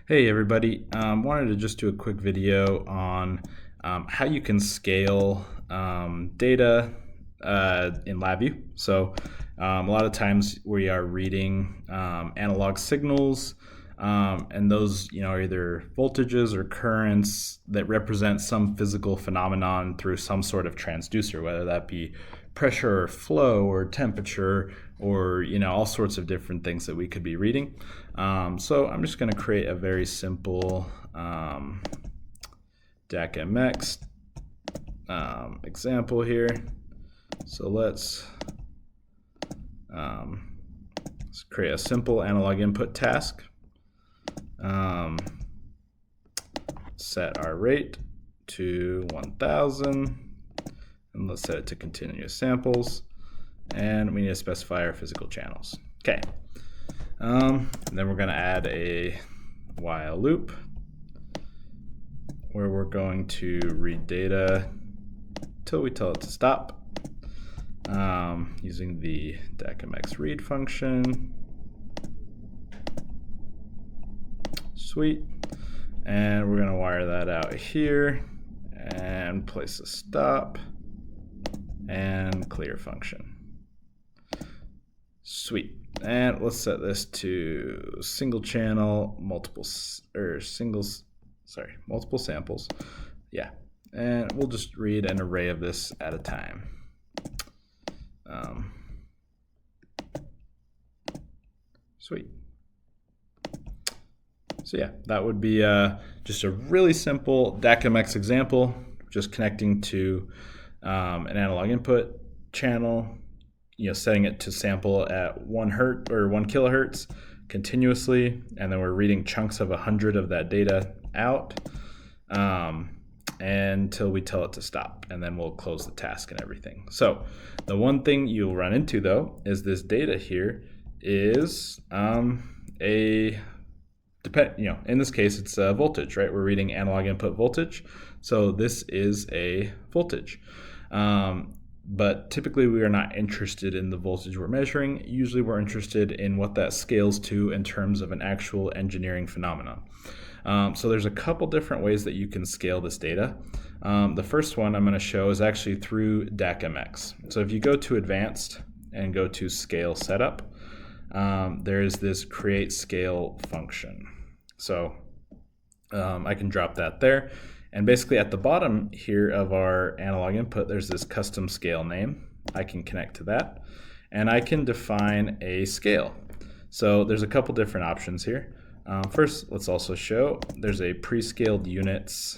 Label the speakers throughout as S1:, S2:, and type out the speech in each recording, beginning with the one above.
S1: Hey everybody, wanted to just do a quick video on how you can scale data in LabVIEW. So a lot of times we are reading analog signals, and those are either voltages or currents that represent some physical phenomenon through some sort of transducer, whether that be pressure or flow or temperature or all sorts of different things that we could be reading. So I'm just going to create a very simple DAQ example here. So let's create a simple analog input task. Set our rate to 1000 and let's set it to continuous samples, and we need to specify our physical channels. Okay. And then we're going to add a while loop where we're going to read data till we tell it to stop, using the DAQ read function. Sweet. And we're going to wire that out here and place a stop and clear function. Sweet. And let's set this to single channel, multiple samples. Yeah. And we'll just read an array of this at a time. Sweet. So yeah, that would be just a really simple DAQ example, just connecting to an analog input channel, setting it to sample at 1 hertz or 1 kilohertz continuously, and then we're reading chunks of 100 of that data out until we tell it to stop, and then we'll close the task and everything. So the one thing you'll run into though is this data here is in this case it's a voltage, right? We're reading analog input voltage, so this is a voltage. But typically we are not interested in the voltage we're measuring. Usually we're interested in what that scales to in terms of an actual engineering phenomenon. So there's a couple different ways that you can scale this data. The first one I'm going to show is actually through DAQ. So if you go to advanced and go to scale setup, there is this create scale function. So I can drop that there. And basically at the bottom here of our analog input, there's this custom scale name. I can connect to that, and I can define a scale. So there's a couple different options here. First, let's also show there's a pre-scaled units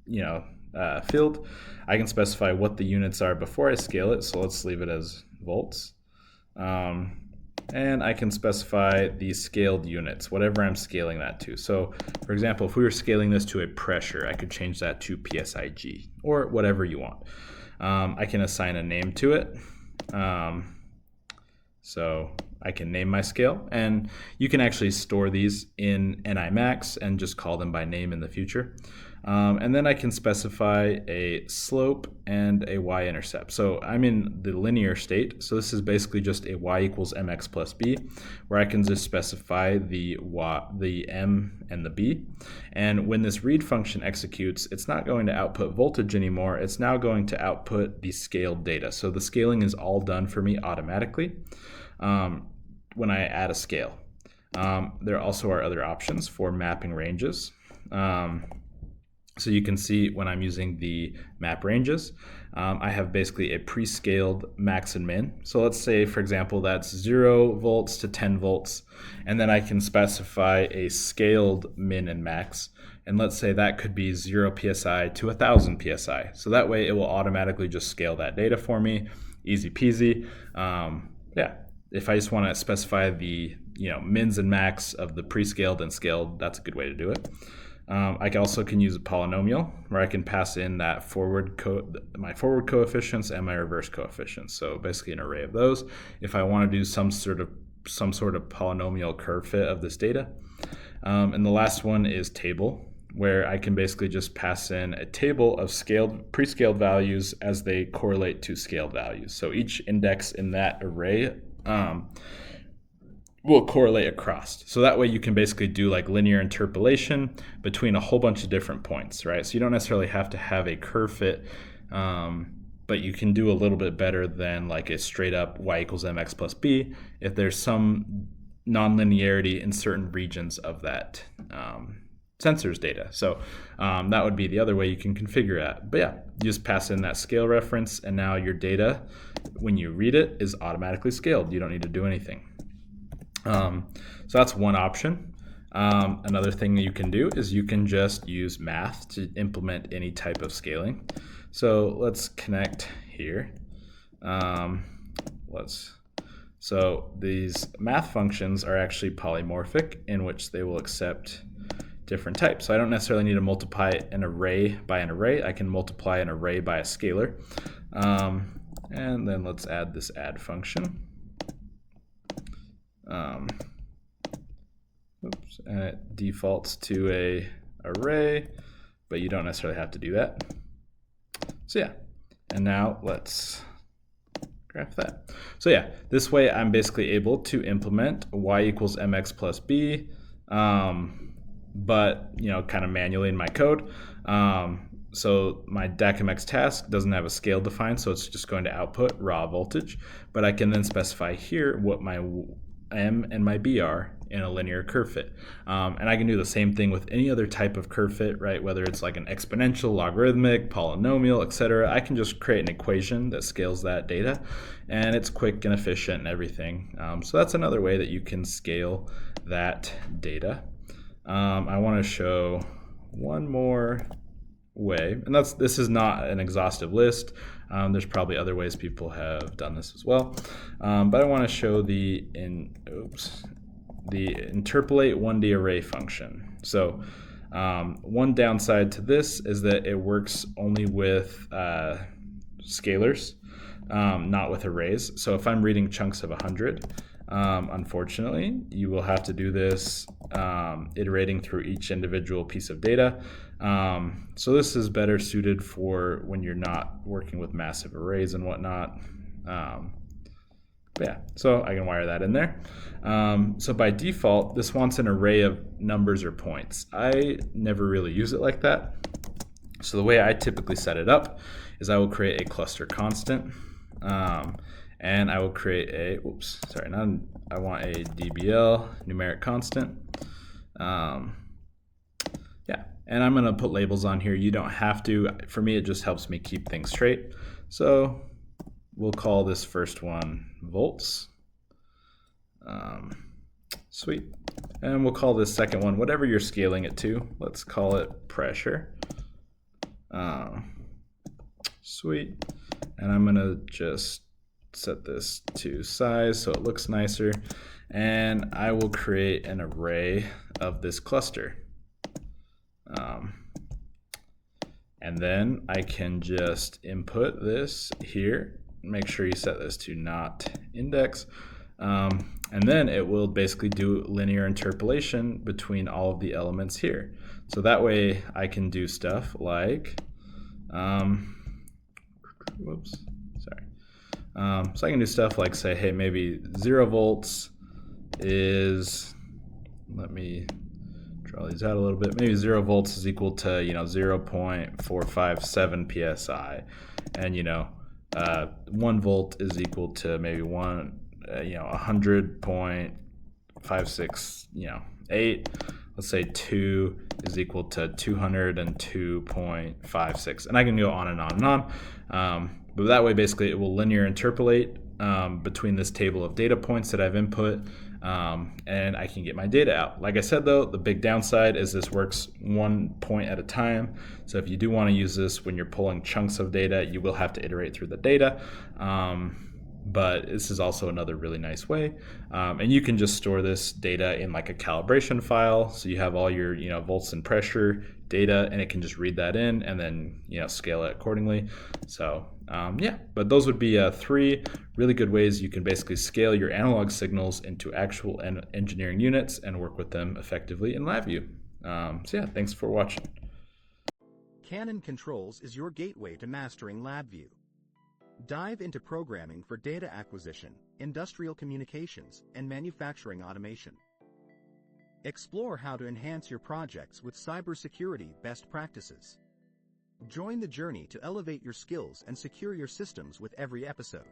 S1: field. I can specify what the units are before I scale it, so let's leave it as volts. And I can specify the scaled units, whatever I'm scaling that to. So for example, if we were scaling this to a pressure, I could change that to PSIG or whatever you want. I can assign a name to it. So I can name my scale, and you can actually store these in NImax and just call them by name in the future. And then I can specify a slope and a y-intercept. So I'm in the linear state, so this is basically just a y equals mx plus b, where I can just specify the m and the b. And when this read function executes, it's not going to output voltage anymore, it's now going to output the scaled data. So the scaling is all done for me automatically when I add a scale. There also are other options for mapping ranges. So you can see when I'm using the map ranges, I have basically a pre-scaled max and min. So let's say, for example, that's 0 volts to 10 volts. And then I can specify a scaled min and max. And let's say that could be 0 psi to 1000 psi. So that way it will automatically just scale that data for me. Easy peasy. Yeah, if I just want to specify the mins and max of the pre-scaled and scaled, that's a good way to do it. I also can use a polynomial where I can pass in that my forward coefficients and my reverse coefficients. So basically an array of those. If I want to do some sort of polynomial curve fit of this data. And the last one is table, where I can basically just pass in a table of pre-scaled values as they correlate to scaled values. So each index in that array will correlate across. So that way you can basically do like linear interpolation between a whole bunch of different points, right? So you don't necessarily have to have a curve fit, but you can do a little bit better than like a straight up y equals mx plus b if there's some nonlinearity in certain regions of that sensor's data. So that would be the other way you can configure that. But yeah, you just pass in that scale reference, and now your data, when you read it, is automatically scaled. You don't need to do anything. So that's one option. Another thing that you can do is you can just use math to implement any type of scaling. So let's connect here. So these math functions are actually polymorphic, in which they will accept different types. So I don't necessarily need to multiply an array by an array. I can multiply an array by a scalar. And then let's add this add function. And it defaults to a array, but you don't necessarily have to do that. So yeah, and now let's graph that. So yeah, this way I'm basically able to implement y equals mx plus b, but kind of manually in my code. So my DAQ task doesn't have a scale defined, so it's just going to output raw voltage, but I can then specify here what my M and my B are in a linear curve fit. And I can do the same thing with any other type of curve fit, right? Whether it's like an exponential, logarithmic, polynomial, etc. I can just create an equation that scales that data, and it's quick and efficient and everything. So that's another way that you can scale that data. I want to show one more way, and this is not an exhaustive list. There's probably other ways people have done this as well, but I want to show the interpolate 1D array function. So one downside to this is that it works only with scalars, not with arrays. So if I'm reading chunks of 100, unfortunately, you will have to do this iterating through each individual piece of data. So this is better suited for when you're not working with massive arrays and whatnot. Yeah, so I can wire that in there. So by default, this wants an array of numbers or points. I never really use it like that. So the way I typically set it up is I will create a cluster constant, and I will create a, I want a DBL, numeric constant. Yeah, and I'm gonna put labels on here. You don't have to. For me, it just helps me keep things straight. So we'll call this first one volts. Sweet. And we'll call this second one, whatever you're scaling it to. Let's call it pressure. Sweet. And I'm gonna just set this to size so it looks nicer. And I will create an array of this cluster. And then I can just input this here. Make sure you set this to not index. And then it will basically do linear interpolation between all of the elements here. So that way I can do stuff like, so I can do stuff like say, hey, maybe 0 volts is, let me draw these out a little bit. Maybe 0 volts is equal to 0.457 psi, and 1 volt is equal to maybe 100.568. Let's say 2 is equal to 202.56, and I can go on and on and on. But that way, basically, it will linear interpolate between this table of data points that I've input, and I can get my data out. Like I said, though, the big downside is this works 1 point at a time. So if you do want to use this when you're pulling chunks of data, you will have to iterate through the data. But this is also another really nice way. And you can just store this data in like a calibration file. So you have all your volts and pressure data, and it can just read that in and then scale it accordingly. So yeah, but those would be 3 really good ways you can basically scale your analog signals into actual engineering units and work with them effectively in LabVIEW. So yeah, thanks for watching.
S2: Canon Controls is your gateway to mastering LabVIEW. Dive into programming for data acquisition, industrial communications, and manufacturing automation. Explore how to enhance your projects with cybersecurity best practices. Join the journey to elevate your skills and secure your systems with every episode.